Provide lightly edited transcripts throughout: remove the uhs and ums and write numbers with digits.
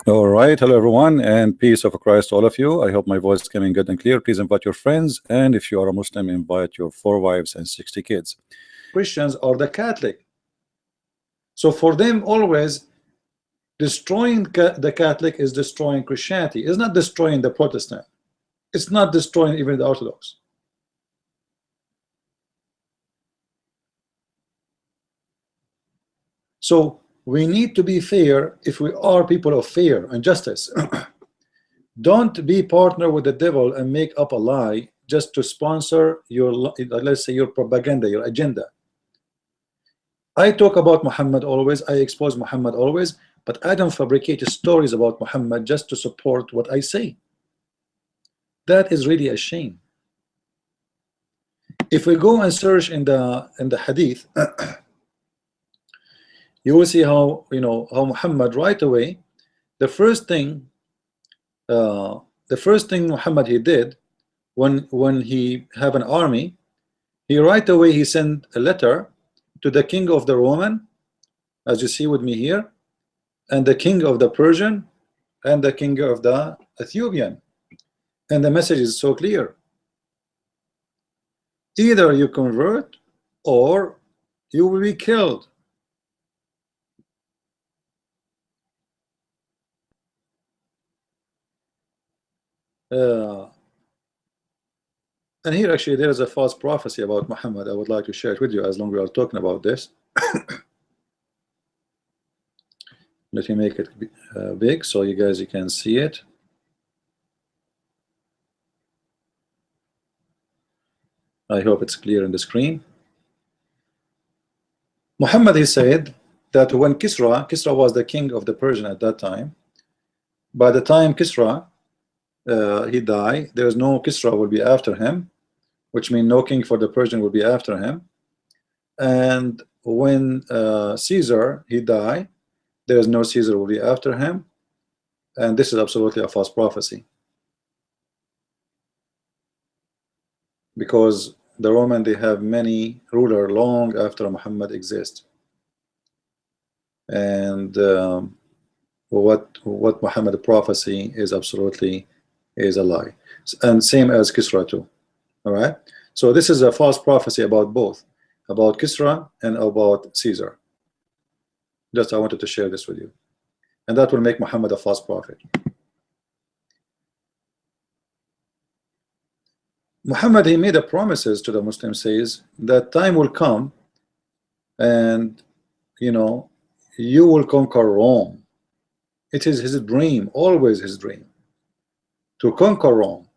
All right, hello everyone, and peace of Christ to all of you. I hope my voice is coming good and clear. Please invite your friends, and if you are a Muslim, invite your 4 wives and 60 kids. Christians are the Catholic. So for them, always destroying the Catholic is destroying Christianity. It's not destroying the Protestant. It's not destroying even the Orthodox. So we need to be fair if we are people of fair and justice. Don't be partner with the devil and make up a lie just to sponsor your, let's say, your propaganda, your agenda. I talk about Muhammad always, I expose Muhammad always, but I don't fabricate stories about Muhammad just to support what I say. That is really a shame. If we go and search in the hadith, you will see how, how Muhammad right away, the first thing Muhammad he did when he have an army, he right away he sent a letter to the king of the Roman, as you see with me here, and the king of the Persian, and the king of the Ethiopian, and the message is so clear: either you convert or you will be killed. And here actually there is a false prophecy about Muhammad. I would like to share it with you as long as we are talking about this. Let me make it big so you guys can see it. I hope it's clear in the screen. Muhammad, he said that when Kisra was the king of the Persian at that time, by the time Kisra he died, there is no Kisra will be after him, which means no king for the Persian will be after him. And when Caesar he died, there is no Caesar will be after him, and this is absolutely a false prophecy, because the Roman they have many ruler long after Muhammad exists, and what Muhammad prophecy is absolutely is a lie, and same as Kisra too. All right, so this is a false prophecy about both, about Kisra and about Caesar. Just I wanted to share this with you, and that will make Muhammad a false prophet. Muhammad he made a promises to the Muslims, says that time will come and you will conquer Rome. It is his dream, always his dream, to conquer Rome.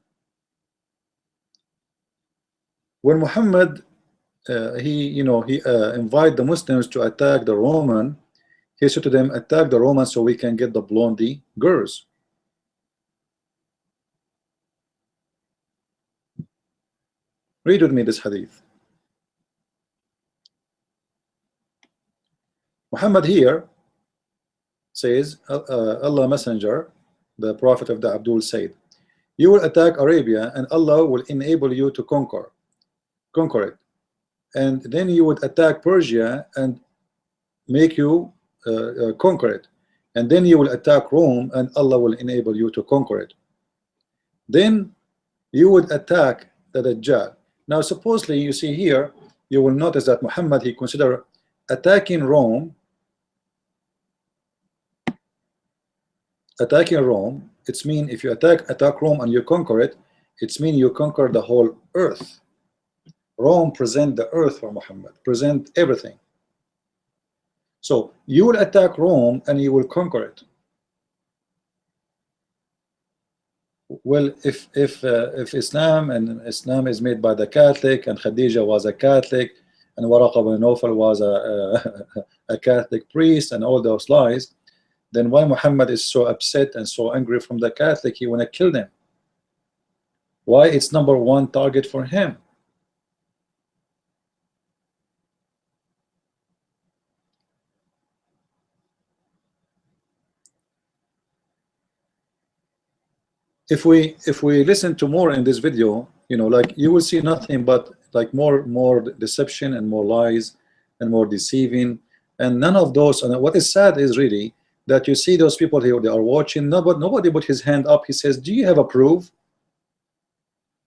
When Muhammad he invite the Muslims to attack the Roman, he said to them, attack the Romans so we can get the blondie girls. Read with me this hadith. Muhammad here says, Allah Messenger, the Prophet of the Abdul said, you will attack Arabia and Allah will enable you to conquer it, and then you would attack Persia and make you conquer it, and then you will attack Rome and Allah will enable you to conquer it. Then you would attack the Dajjal. Now supposedly you see here, you will notice that Muhammad he considered attacking Rome, it's mean if you attack Rome and you conquer it, it's mean you conquer the whole earth. Rome present the earth for Muhammad, present everything. So you will attack Rome and you will conquer it. Well, if Islam is made by the Catholic, and Khadija was a Catholic, and Waraqa bin Nawfal was a Catholic priest, and all those lies, then why Muhammad is so upset and so angry from the Catholic? He want to kill them. Why it's #1 target for him? If we listen to more in this video, like you will see nothing but like more deception and more lies and more deceiving, and none of those. And what is sad is really that you see those people here, they are watching, nobody put his hand up. He says, do you have a proof?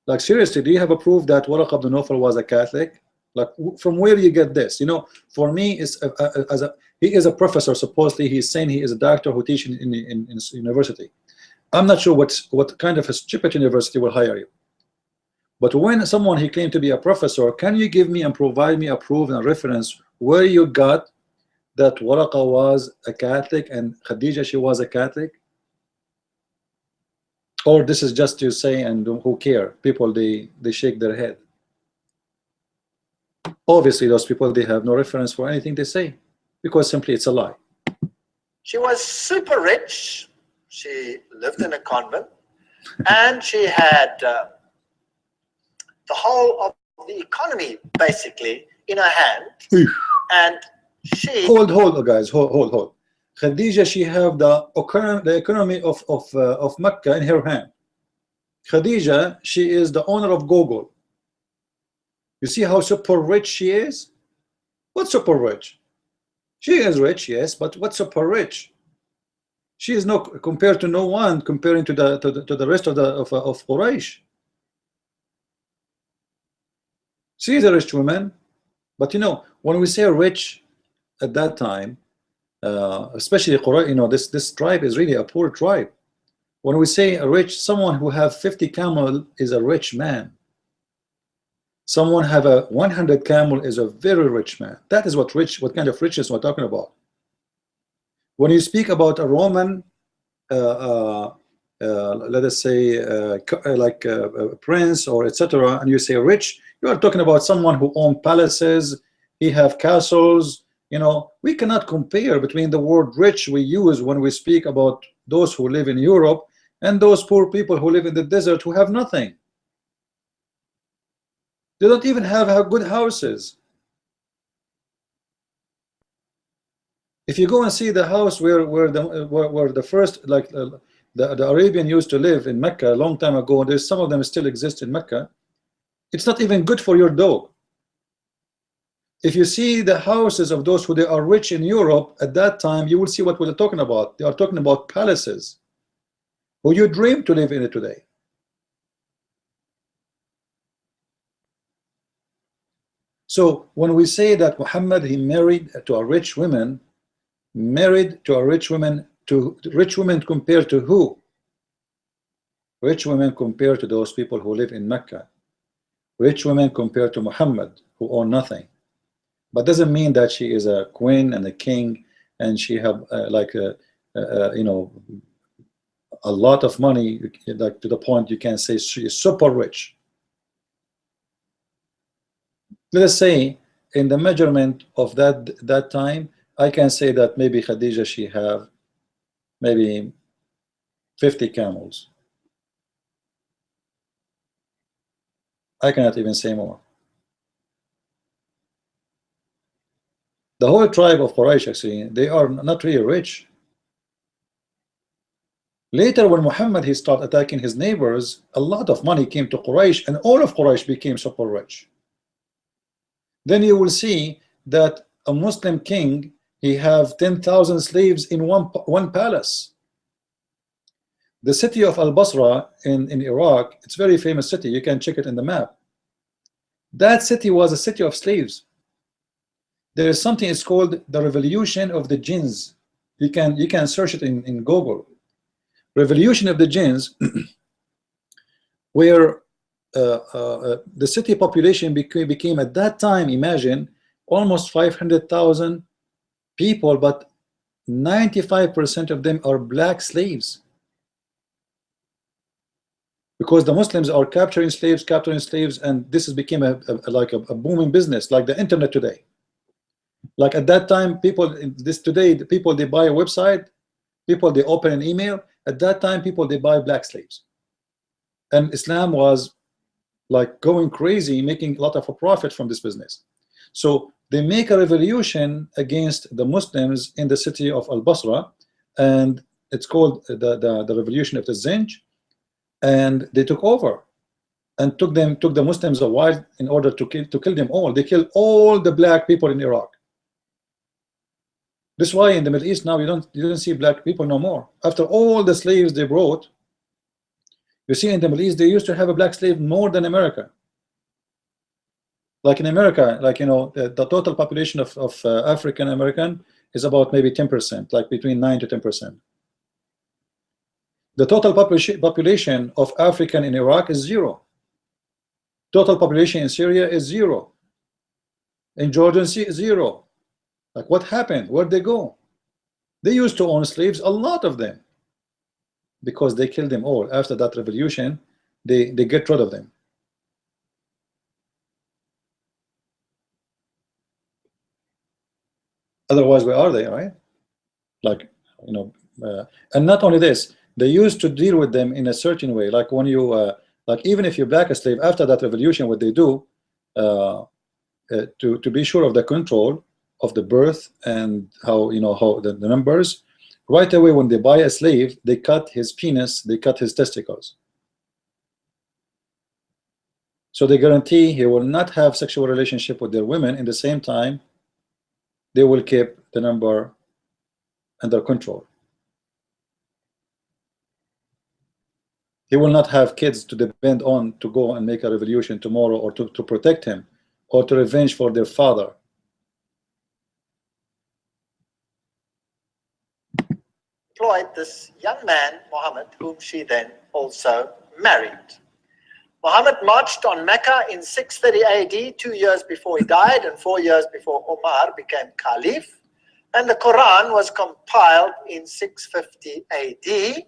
Like seriously, do you have a proof that Waraq ibn Nawfal was a Catholic? Like from where you get this? You know, for me, it's he is a professor. Supposedly, he's saying he is a doctor who teaches in university. I'm not sure what kind of a stupid university will hire you. But when someone he claimed to be a professor, can you give me and provide me a proof and a reference where you got that Waraqa was a Catholic and Khadija, she was a Catholic? Or this is just to say, and who care? People, they shake their head. Obviously, those people, they have no reference for anything they say, because simply it's a lie. She was super rich. She lived in a convent, and she had the whole of the economy basically in her hand. And she hold guys, hold. Khadija, she have the economy of Mecca in her hand. Khadija, she is the owner of Google. You see how super rich she is? What's super rich? She is rich, yes, but what's super rich? She is no compared to no one, comparing to the rest of Quraysh. She is a rich woman, but you know, when we say rich at that time, especially Quraysh, you know, this tribe is really a poor tribe. When we say a rich, someone who have 50 camel is a rich man. Someone have a 100 camel is a very rich man. That is what kind of riches we're talking about. When you speak about a Roman, let us say, like a prince or etc., and you say rich, you are talking about someone who owns palaces, he have castles. You know, we cannot compare between the word rich we use when we speak about those who live in Europe and those poor people who live in the desert who have nothing. They don't even have good houses. If you go and see the house where the first, like the Arabian used to live in Mecca a long time ago, there's some of them still exist in Mecca. It's not even good for your dog. If you see the houses of those who they are rich in Europe at that time, you will see what we're talking about. They are talking about palaces who you dream to live in it today. So when we say that Muhammad, he married to a rich woman, compared to who? Rich women compared to those people who live in Mecca. Rich women compared to Muhammad, who own nothing. But doesn't mean that she is a queen and a king and she have you know, a lot of money, like to the point you can say she is super rich. Let us say in the measurement of that time, I can say that maybe Khadija, she have maybe 50 camels. I cannot even say more. The whole tribe of Quraysh, actually, they are not really rich. Later, when Muhammad he started attacking his neighbors, a lot of money came to Quraysh, and all of Quraysh became super rich. Then you will see that a Muslim king, he have 10,000 slaves in one palace. The city of Al-Basra in Iraq, it's a very famous city. You can check it in the map. That city was a city of slaves. There is something, it's called the revolution of the jinns. You can search it in Google. Revolution of the jinns, where the city population became at that time, imagine, almost 500,000 people, but 95% of them are black slaves. Because the Muslims are capturing slaves, and this has become like a booming business, like the internet today. Like at that time, today, people, they buy a website, people, they open an email. At that time, people, they buy black slaves. And Islam was like going crazy, making a lot of a profit from this business. So they make a revolution against the Muslims in the city of Al-Basra, and it's called the revolution of the Zinj. And they took over and took the Muslims a while in order to kill them all. They killed all the black people in Iraq. This is why in the Middle East now you don't see black people no more. After all the slaves they brought, you see in the Middle East they used to have a black slave more than America. Like in America, like the total population of African American is about maybe 10%, like between 9 to 10%. The total population of African in Iraq is 0. Total population in Syria is 0. In Jordan, 0. Like what happened? Where'd they go? They used to own slaves, a lot of them, because they killed them all. After that revolution, they get rid of them. Otherwise, where are they, right? Like, and not only this, they used to deal with them in a certain way. Like when you, like even if you black a slave, after that revolution, what they do, to be sure of the control of the birth and how how the numbers, right away when they buy a slave, they cut his penis, they cut his testicles. So they guarantee he will not have sexual relationship with their women. In the same time, they will keep the number under control. He will not have kids to depend on to go and make a revolution tomorrow, or to protect him, or to revenge for their father. Employed this young man, Mohammed, whom she then also married. Muhammad marched on Mecca in 630 AD, 2 years before he died and 4 years before Omar became Caliph. And the Quran was compiled in 650 AD.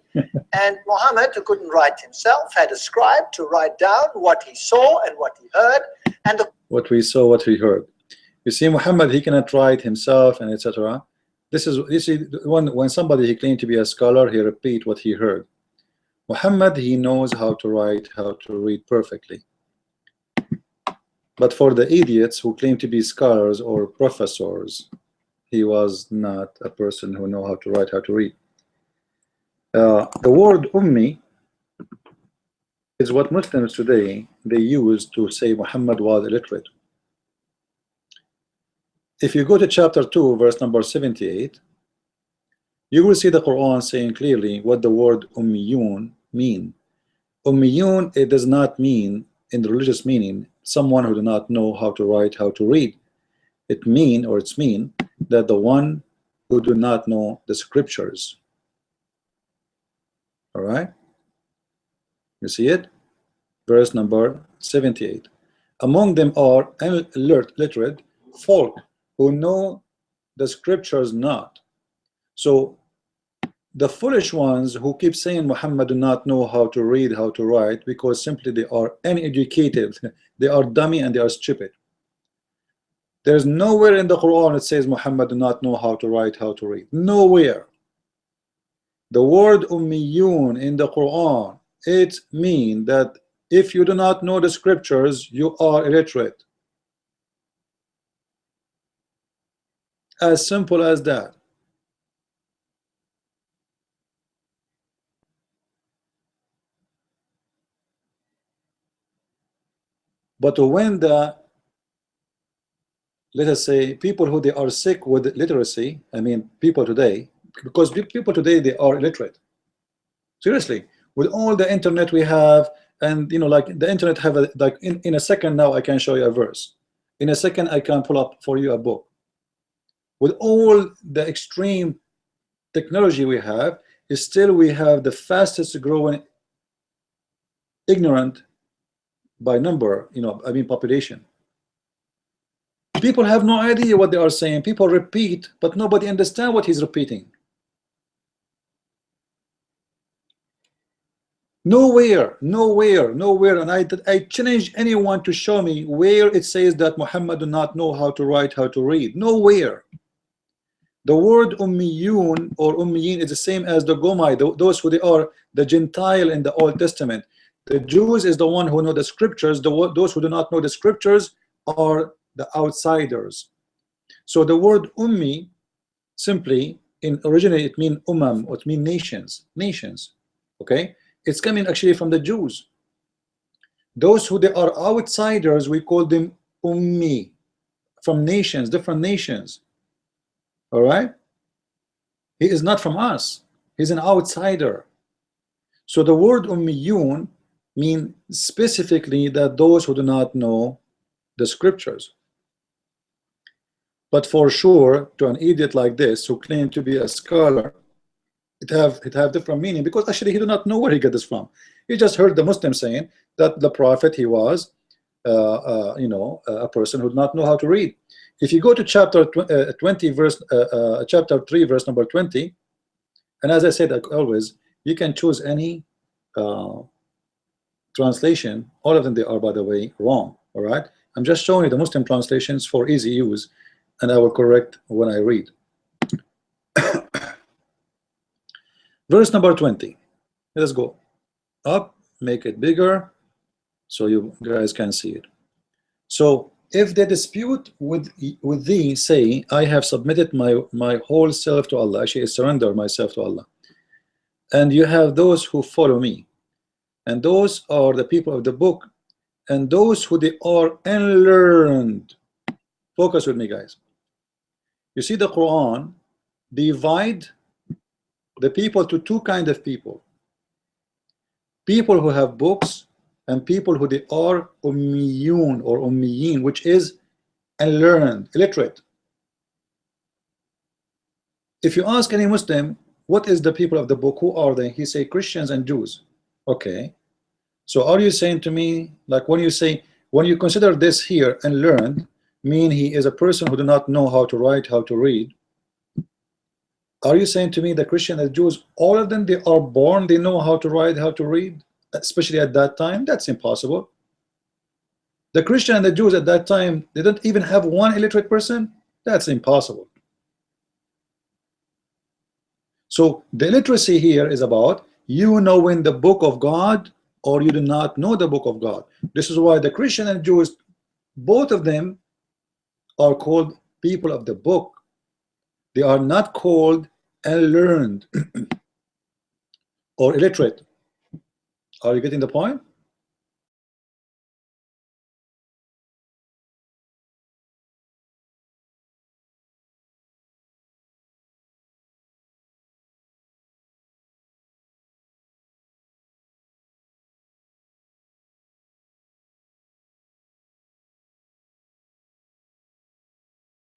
And Muhammad, who couldn't write himself, had a scribe to write down what he saw and what he heard. And what we saw, what we heard. You see, Muhammad, he cannot write himself, and etc. This is when somebody he claimed to be a scholar, he repeat what he heard. Muhammad, he knows how to write, how to read perfectly. But for the idiots who claim to be scholars or professors, he was not a person who know how to write, how to read. The word ummi is what Muslims today they use to say Muhammad was illiterate. If you go to chapter 2, verse number 78, you will see the Quran saying clearly what the word ummiyun mean. Ummiyun, it does not mean in the religious meaning someone who do not know how to write, how to read. It mean, or it's mean that the one who do not know the scriptures. All right, you see it, verse number 78. Among them are illiterate folk who know the scriptures not. So the foolish ones who keep saying Muhammad do not know how to read, how to write, because simply they are uneducated, they are dummy and they are stupid. There's nowhere in the Quran it says Muhammad do not know how to write, how to read. Nowhere. The word ummiyun in the Quran, it means that if you do not know the scriptures, you are illiterate. As simple as that. But when let us say people who they are sick with literacy, I mean people today, because people today they are illiterate. Seriously, with all the internet we have, and like the internet have like in a second now I can show you a verse. In a second I can pull up for you a book. With all the extreme technology we have, still we have the fastest growing ignorant by number, I mean population. People have no idea what they are saying. People repeat, but nobody understands what he's repeating. Nowhere, nowhere, nowhere. And I challenge anyone to show me where it says that Muhammad do not know how to write, how to read. Nowhere. The word ummiyun or ummiyin is the same as the Gomai, those who they are the Gentile in the Old Testament. The Jews is the one who know the scriptures. Those who do not know the scriptures are the outsiders. So the word ummi simply originally it means or it means nations. Okay, it's coming actually from the Jews. Those who they are outsiders, we call them ummi, from nations, different nations. All right, He is not from us. He's an outsider. So the word ummiyun mean specifically that those who do not know the scriptures. But for sure, to an idiot like this who claimed to be a scholar, it have different meaning, because actually he do not know where he got this from. He just heard the Muslim saying that the prophet, he was a person who did not know how to read. If you go to chapter 20 verse chapter 3 verse number 20, and as I said, like always, you can choose any translation. All of them, they are, by the way, wrong. All right, I'm just showing you the Muslim translations for easy use, and I will correct when I read. Verse number 20. Let's go up, make it bigger so you guys can see it. So if they dispute with thee, say, I have submitted my whole self to Allah, actually I surrender myself to Allah, and you have those who follow me, and those are the people of the book, and those who they are unlearned. Focus with me, guys. You see, the Quran divide the people to two kinds of people: people who have books, and people who they are ummiyun or ummiyin, which is unlearned, illiterate. If you ask any Muslim, what is the people of the book, who are they? He say Christians and Jews. Okay, so are you saying to me, like when you consider this here unlearned, mean he is a person who do not know how to write, how to read? Are you saying to me the Christian and Jews, all of them, they are born, they know how to write, how to read, especially at that time? That's impossible. The Christian and the Jews at that time, they don't even have one illiterate person. That's impossible. So the illiteracy here is about you knowing the book of God, or you do not know the book of God. This is why the Christian and Jews, both of them are called people of the book. They are not called unlearned or illiterate. Are you getting the point?